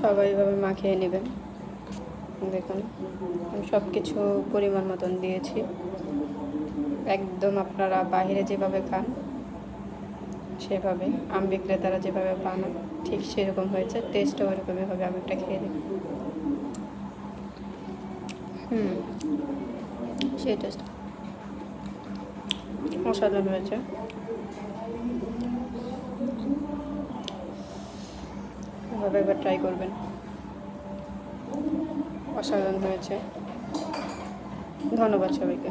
সবাই এভাবে মাখিয়ে নেবেন। দেখুন আমি সব কিছু পরিমাণ মতন দিয়েছি, একদম আপনারা বাইরে যেভাবে খান সেভাবে, আম বিক্রেতারা যেভাবে বানান ঠিক সেরকম হয়েছে, টেস্টও ওরকমই হবে। আমি একটা খেয়ে দেখি। সেই টেস্ট অসাধারণ হয়েছে। এভাবে একবার ট্রাই করবেন, অসাধারণ হয়েছে। ধন্যবাদ সবাইকে।